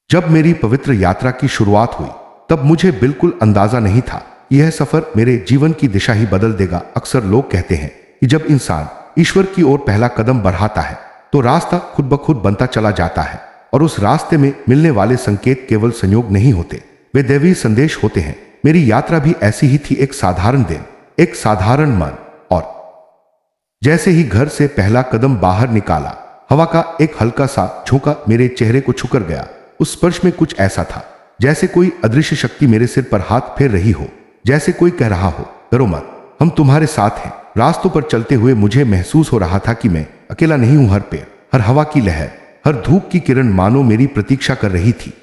जब मेरी पवित्र यात्रा की शुरुआत हुई तब मुझे बिल्कुल अंदाजा नहीं था यह सफर मेरे जीवन की दिशा ही बदल देगा। अक्सर लोग कहते हैं कि जब इंसान ईश्वर की ओर पहला कदम बढ़ाता है तो रास्ता खुद ब खुद बनता चला जाता है और उस रास्ते में मिलने वाले संकेत केवल संयोग नहीं होते, वे दैवीय संदेश होते हैं। मेरी यात्रा भी ऐसी ही थी, एक साधारण दिन, एक साधारण मन। और जैसे ही घर से पहला कदम बाहर निकाला, हवा का एक हल्का सा झोंका मेरे चेहरे को छूकर गया। उस स्पर्श में कुछ ऐसा था जैसे कोई अदृश्य शक्ति मेरे सिर पर हाथ फेर रही हो, जैसे कोई कह रहा हो, डरो मत, हम तुम्हारे साथ हैं। रास्तों पर चलते हुए मुझे महसूस हो रहा था कि मैं अकेला नहीं हूं। हर पेड़, हर हवा की लहर, हर धूप की किरण मानो मेरी प्रतीक्षा कर रही थी।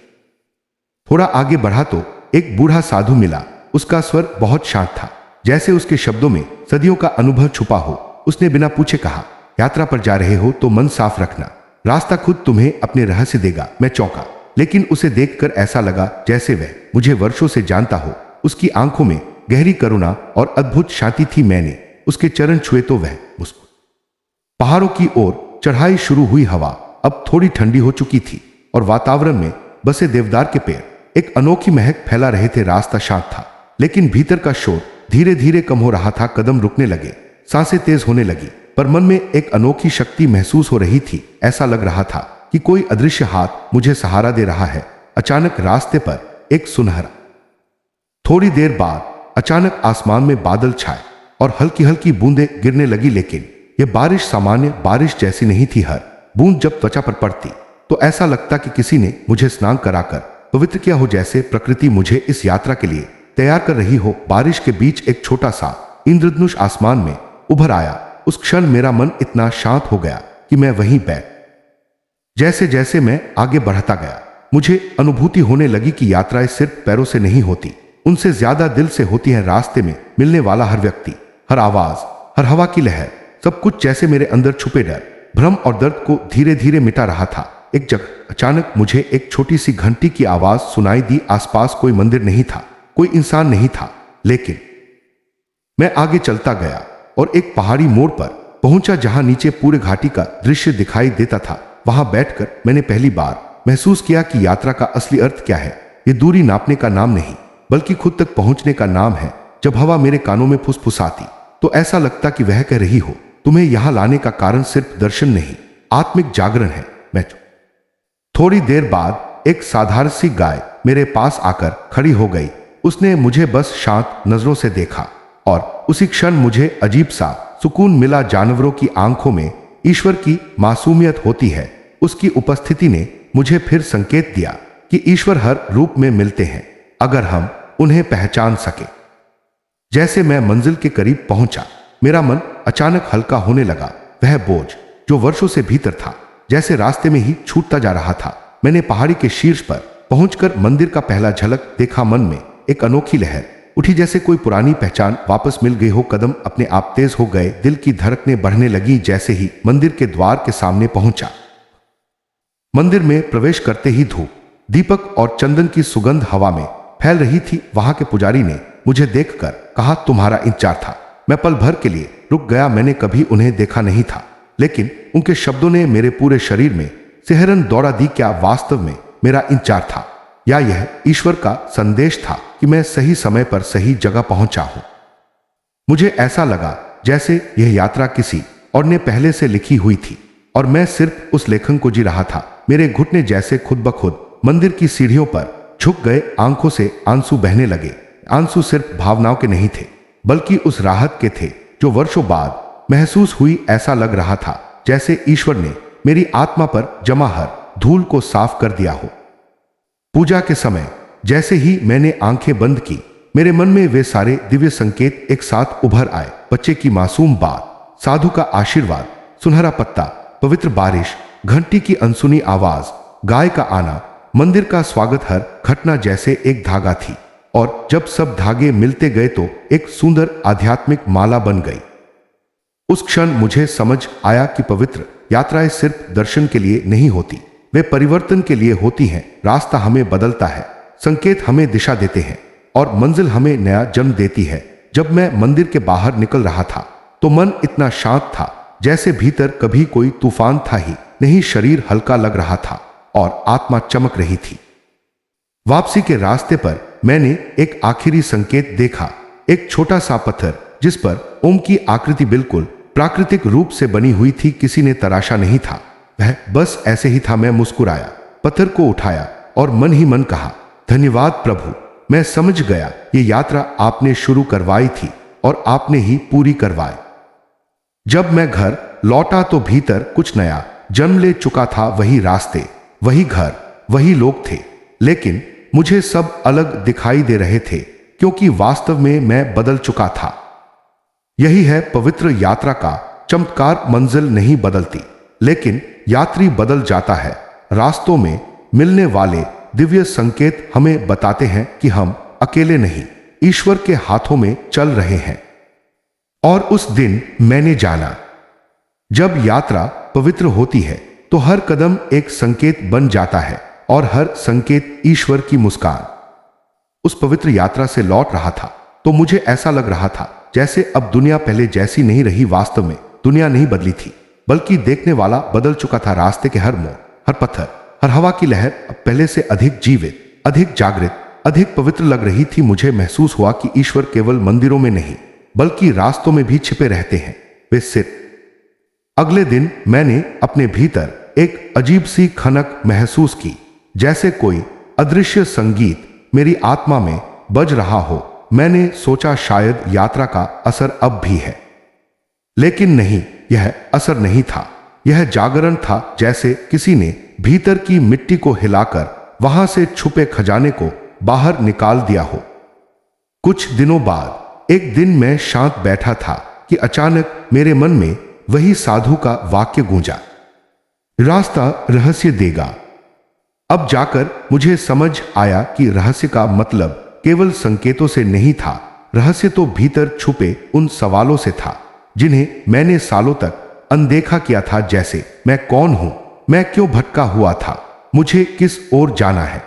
थोड़ा आगे बढ़ा तो एक बूढ़ा साधु मिला। उसका स्वर बहुत शांत था, जैसे उसके शब्दों में सदियों का अनुभव छुपा हो। उसने बिना पूछे कहा, यात्रा पर जा रहे हो तो मन साफ रखना, रास्ता खुद तुम्हें अपने रहस्य देगा। मैं चौंका, लेकिन उसे देखकर ऐसा लगा जैसे वह मुझे वर्षों से जानता हो। उसकी आंखों में गहरी करुणा और अद्भुत शांति थी। मैंने उसके चरण छुए तो वह मुस्कुराया। पहाड़ों की ओर चढ़ाई शुरू हुई। हवा अब थोड़ी ठंडी हो चुकी थी और वातावरण में बसे देवदार के पेड़ एक अनोखी महक फैला रहे थे। रास्ता शांत था, लेकिन भीतर का शोर धीरे धीरे कम हो रहा था। कदम रुकने लगे, सांसें तेज होने लगी, पर मन में एक अनोखी शक्ति महसूस हो रही थी। ऐसा लग रहा था कि कोई अदृश्य हाथ मुझे सहारा दे रहा है। अचानक रास्ते पर एक सुनहरा, थोड़ी देर बाद अचानक आसमान में बादल छाए और हल्की हल्की बूंदें गिरने लगी, लेकिन यह बारिश सामान्य बारिश जैसी नहीं थी। हर बूंद जब त्वचा पर पड़ती तो ऐसा लगता कि किसी ने मुझे स्नान कराकर पवित्र किया हो, जैसे प्रकृति मुझे इस यात्रा के लिए तैयार कर रही हो। बारिश के बीच एक छोटा सा इंद्रधनुष आसमान में उभर आया। उस क्षण मेरा मन इतना शांत हो गया कि मैं वहीं बैठ। जैसे जैसे मैं आगे बढ़ता गया, मुझे अनुभूति होने लगी कि यात्राएं सिर्फ पैरों से नहीं होती, उनसे ज्यादा दिल से होती है। रास्ते में मिलने वाला हर व्यक्ति, हर आवाज, हर हवा की लहर, सब कुछ जैसे मेरे अंदर छुपे डर, भ्रम और दर्द को धीरे धीरे मिटा रहा था। एक जगह अचानक मुझे एक छोटी सी घंटी की आवाज सुनाई दी। आसपास कोई मंदिर नहीं था, कोई इंसान नहीं था, लेकिन मैं आगे चलता गया और एक पहाड़ी मोड़ पर पहुंचा जहां नीचे पूरे घाटी का दृश्य दिखाई देता था। वहां बैठकर मैंने पहली बार महसूस किया कि यात्रा का असली अर्थ क्या है। ये दूरी नापने का नाम नहीं, बल्कि खुद तक पहुंचने का नाम है। जब हवा मेरे कानों में फुसफुसाती तो ऐसा लगता कि वह कह रही हो, तुम्हें यहां लाने का कारण सिर्फ दर्शन नहीं, आत्मिक जागरण है। मैं थोड़ी देर बाद एक साधारण सी गाय मेरे पास आकर खड़ी हो गई। उसने मुझे बस शांत नजरों से देखा और उसी क्षण मुझे अजीब सा सुकून मिला। जानवरों की आंखों में ईश्वर की मासूमियत होती है। उसकी उपस्थिति ने मुझे फिर संकेत दिया कि ईश्वर हर रूप में मिलते हैं, अगर हम उन्हें पहचान सके। जैसे मैं मंजिल के करीब पहुंचा, मेरा मन अचानक हल्का होने लगा। वह बोझ जो वर्षों से भीतर था, जैसे रास्ते में ही छूटता जा रहा था। मैंने पहाड़ी के शीर्ष पर पहुंचकर मंदिर का पहला झलक देखा। मन में एक अनोखी लहर उठी, जैसे कोई पुरानी पहचान वापस मिल गई हो। कदम अपने आप तेज हो गए, दिल की धड़कनें बढ़ने लगी। जैसे ही मंदिर के द्वार के सामने पहुंचा, मंदिर में प्रवेश करते ही धूप, दीपक और चंदन की सुगंध हवा में फैल रही थी। वहां के पुजारी ने मुझे देखकर कहा, तुम्हारा इंतजार था। मैं पल भर के लिए रुक गया। मैंने कभी उन्हें देखा नहीं था, लेकिन उनके शब्दों ने मेरे पूरे शरीर में सिहरन दौड़ा दी। क्या वास्तव में मेरा इंतजार था, या यह ईश्वर का संदेश था कि मैं सही समय पर सही जगह पहुंचा हूं? मुझे ऐसा लगा जैसे यह यात्रा किसी और ने पहले से लिखी हुई थी और मैं सिर्फ उस लेखन को जी रहा था। मेरे घुटने जैसे खुद ब खुद मंदिर की सीढ़ियों पर झुक गए। आंखों से आंसू बहने लगे। आंसू सिर्फ भावनाओं के नहीं थे, बल्कि उस राहत के थे जो वर्षों बाद महसूस हुई। ऐसा लग रहा था जैसे ईश्वर ने मेरी आत्मा पर जमा हर धूल को साफ कर दिया हो। पूजा के समय जैसे ही मैंने आंखें बंद की, मेरे मन में वे सारे दिव्य संकेत एक साथ उभर आए। बच्चे की मासूम बात, साधु का आशीर्वाद, सुनहरा पत्ता, पवित्र बारिश, घंटी की अनसुनी आवाज, गाय का आना, मंदिर का स्वागत, हर घटना जैसे एक धागा थी। और जब सब धागे मिलते गए तो एक सुंदर आध्यात्मिक माला बन गई। उस क्षण मुझे समझ आया कि पवित्र यात्राएं सिर्फ दर्शन के लिए नहीं होती, वे परिवर्तन के लिए होती हैं। रास्ता हमें बदलता है, संकेत हमें दिशा देते हैं और मंजिल हमें नया जन्म देती है। जब मैं मंदिर के बाहर निकल रहा था तो मन इतना शांत था जैसे भीतर कभी कोई तूफान था ही नहीं। शरीर हल्का लग रहा था और आत्मा चमक रही थी। वापसी के रास्ते पर मैंने एक आखिरी संकेत देखा, एक छोटा सा पत्थर जिस पर ओम की आकृति बिल्कुल प्राकृतिक रूप से बनी हुई थी। किसी ने तराशा नहीं था, वह बस ऐसे ही था। मैं मुस्कुराया, पत्थर को उठाया और मन ही मन कहा, धन्यवाद प्रभु, मैं समझ गया ये यात्रा आपने शुरू करवाई थी और आपने ही पूरी करवाई। जब मैं घर लौटा तो भीतर कुछ नया जन्म ले चुका था। वही रास्ते, वही घर, वही लोग थे, लेकिन मुझे सब अलग दिखाई दे रहे थे क्योंकि वास्तव में मैं बदल चुका था। यही है पवित्र यात्रा का चमत्कार। मंजिल नहीं बदलती, लेकिन यात्री बदल जाता है। रास्तों में मिलने वाले दिव्य संकेत हमें बताते हैं कि हम अकेले नहीं, ईश्वर के हाथों में चल रहे हैं। और उस दिन मैंने जाना, जब यात्रा पवित्र होती है तो हर कदम एक संकेत बन जाता है और हर संकेत ईश्वर की मुस्कान। उस पवित्र यात्रा से लौट रहा था तो मुझे ऐसा लग रहा था जैसे अब दुनिया पहले जैसी नहीं रही। वास्तव में दुनिया नहीं बदली थी, बल्कि देखने वाला बदल चुका था। रास्ते के हर मोड़, हर पत्थर, हर हवा की लहर अब पहले से अधिक जीवित, अधिक जागृत, अधिक पवित्र लग रही थी। मुझे महसूस हुआ कि ईश्वर केवल मंदिरों में नहीं बल्कि रास्तों में भी छिपे रहते हैं। वे सिर्फ अगले दिन मैंने अपने भीतर एक अजीब सी खनक महसूस की, जैसे कोई अदृश्य संगीत मेरी आत्मा में बज रहा हो। मैंने सोचा शायद यात्रा का असर अब भी है, लेकिन नहीं, यह असर नहीं था। यह जागरण था, जैसे किसी ने भीतर की मिट्टी को हिलाकर वहां से छुपे खजाने को बाहर निकाल दिया हो। कुछ दिनों बाद एक दिन मैं शांत बैठा था कि अचानक मेरे मन में वही साधु का वाक्य गूंजा, रास्ता रहस्य देगा। अब जाकर मुझे समझ आया कि रहस्य का मतलब केवल संकेतों से नहीं था। रहस्य तो भीतर छुपे उन सवालों से था जिन्हें मैंने सालों तक अनदेखा किया था। जैसे मैं कौन हूं, मैं क्यों भटका हुआ था, मुझे किस ओर जाना है।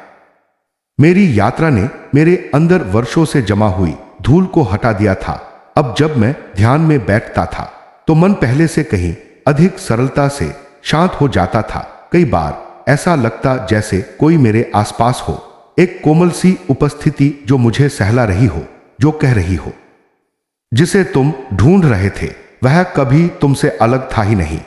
मेरी यात्रा ने मेरे अंदर वर्षों से जमा हुई धूल को हटा दिया था। अब जब मैं ध्यान में बैठता था तो मन पहले से कहीं अधिक सरलता से शांत हो जाता था। कई बार ऐसा लगता जैसे कोई मेरे आसपास हो, एक कोमल सी उपस्थिति जो मुझे सहला रही हो, जो कह रही हो, जिसे तुम ढूंढ रहे थे वह कभी तुमसे अलग था ही नहीं।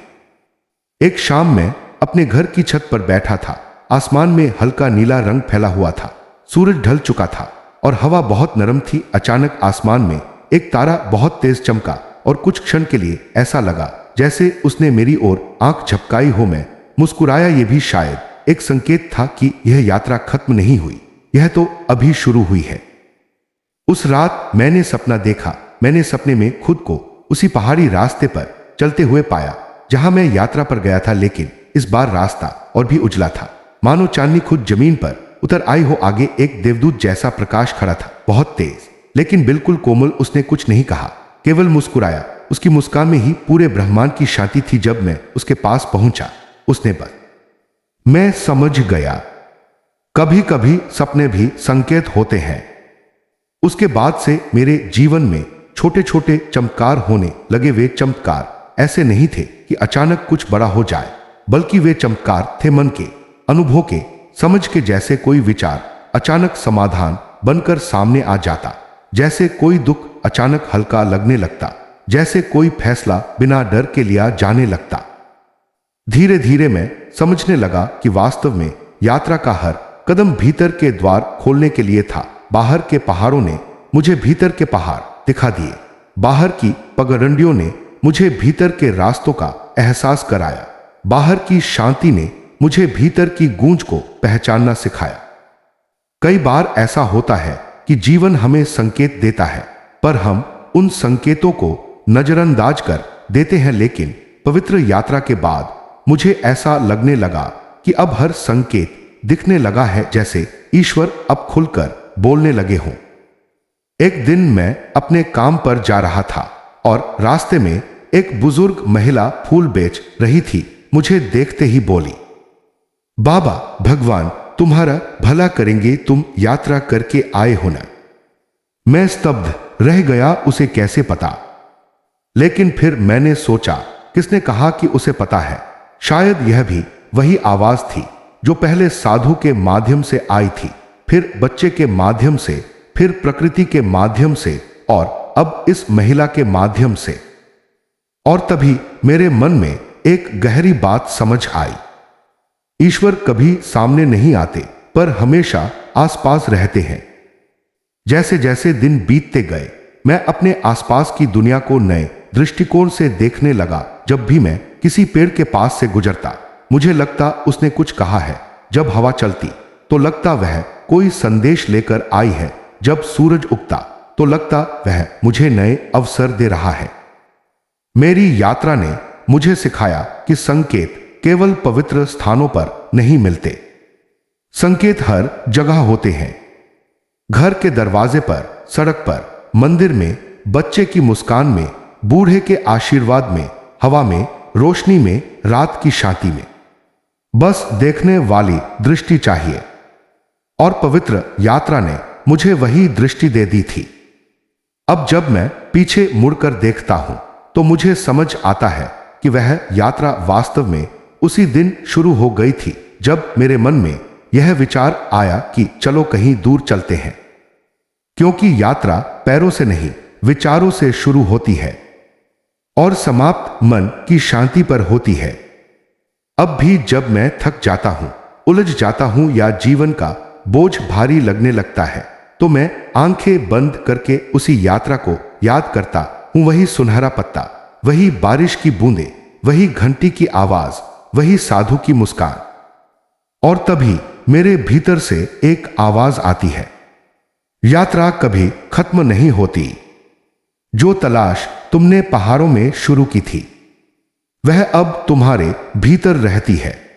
एक शाम में अपने घर की छत पर बैठा था। आसमान में हल्का नीला रंग फैला हुआ था, सूरज ढल चुका था और हवा बहुत नरम थी। अचानक आसमान में एक तारा बहुत तेज चमका और कुछ क्षण के लिए ऐसा लगा जैसे उसने मेरी ओर आंख झपकाई हो। मैं मुस्कुराया। यह भी शायद एक संकेत था कि यह यात्रा खत्म नहीं हुई, यह तो अभी शुरू हुई है। उस रात मैंने सपना देखा। मैंने सपने में खुद को उसी पहाड़ी रास्ते पर चलते हुए पाया जहां मैं यात्रा पर गया था, लेकिन इस बार रास्ता और भी उजला था, मानो चांदनी खुद जमीन पर उतर आई हो। आगे एक देवदूत जैसा प्रकाश खड़ा था, बहुत तेज लेकिन बिल्कुल कोमल। उसने कुछ नहीं कहा, केवल मुस्कुराया। उसकी मुस्कान में ही पूरे ब्रह्मांड की शांति थी। जब मैं उसके पास पहुंचा, उसने बस, मैं समझ गया, कभी कभी सपने भी संकेत होते हैं। उसके बाद से मेरे जीवन में छोटे छोटे चमत्कार होने लगे। वे चमत्कार ऐसे नहीं थे कि अचानक कुछ बड़ा हो जाए, बल्कि वे चमत्कार थे मन के, अनुभव के, समझ के। जैसे कोई विचार अचानक समाधान बनकर सामने आ जाता, जैसे कोई दुख अचानक हल्का लगने लगता, जैसे कोई फैसला बिना डर के लिया जाने लगता। धीरे धीरे मैं समझने लगा कि वास्तव में यात्रा का हर कदम भीतर के द्वार खोलने के लिए था। बाहर के पहाड़ों ने मुझे भीतर के पहाड़ दिखा दिए, बाहर की पगडंडियों ने मुझे भीतर के रास्तों का एहसास कराया, बाहर की शांति ने मुझे भीतर की गूंज को पहचानना सिखाया। कई बार ऐसा होता है कि जीवन हमें संकेत देता है, पर हम उन संकेतों को नजरअंदाज कर देते हैं। लेकिन पवित्र यात्रा के बाद मुझे ऐसा लगने लगा कि अब हर संकेत दिखने लगा है, जैसे ईश्वर अब खुलकर बोलने लगे हों। एक दिन मैं अपने काम पर जा रहा था और रास्ते में एक बुजुर्ग महिला फूल बेच रही थी। मुझे देखते ही बोली, बाबा भगवान तुम्हारा भला करेंगे, तुम यात्रा करके आए हो ना। मैं स्तब्ध रह गया, उसे कैसे पता? लेकिन फिर मैंने सोचा, किसने कहा कि उसे पता है? शायद यह भी वही आवाज थी जो पहले साधु के माध्यम से आई थी, फिर बच्चे के माध्यम से, फिर प्रकृति के माध्यम से और अब इस महिला के माध्यम से। और तभी मेरे मन में एक गहरी बात समझ आई। ईश्वर कभी सामने नहीं आते, पर हमेशा आसपास रहते हैं। जैसे जैसे दिन बीतते गए, मैं अपने आसपास की दुनिया को नए दृष्टिकोण से देखने लगा। जब भी मैं किसी पेड़ के पास से गुजरता, मुझे लगता उसने कुछ कहा है। जब हवा चलती तो लगता वह कोई संदेश लेकर आई है। जब सूरज उगता तो लगता वह मुझे नए अवसर दे रहा है। मेरी यात्रा ने मुझे सिखाया कि संकेत केवल पवित्र स्थानों पर नहीं मिलते। संकेत हर जगह होते हैं। घर के दरवाजे पर, सड़क पर, मंदिर में, बच्चे की मुस्कान में, बूढ़े के आशीर्वाद में, हवा में, रोशनी में, रात की शांति में। बस देखने वाली दृष्टि चाहिए। और पवित्र यात्रा ने मुझे वही दृष्टि दे दी थी। अब जब मैं पीछे मुड़कर देखता हूं तो मुझे समझ आता है कि वह यात्रा वास्तव में उसी दिन शुरू हो गई थी जब मेरे मन में यह विचार आया कि चलो कहीं दूर चलते हैं। क्योंकि यात्रा पैरों से नहीं, विचारों से शुरू होती है और समाप्त मन की शांति पर होती है। अब भी जब मैं थक जाता हूं, उलझ जाता हूं या जीवन का बोझ भारी लगने लगता है, तो मैं आंखें बंद करके उसी यात्रा को याद करता हूं। वही सुनहरा पत्ता, वही बारिश की बूंदें, वही घंटी की आवाज, वही साधु की मुस्कान। और तभी मेरे भीतर से एक आवाज आती है, यात्रा कभी खत्म नहीं होती। जो तलाश तुमने पहाड़ों में शुरू की थी, वह अब तुम्हारे भीतर रहती है।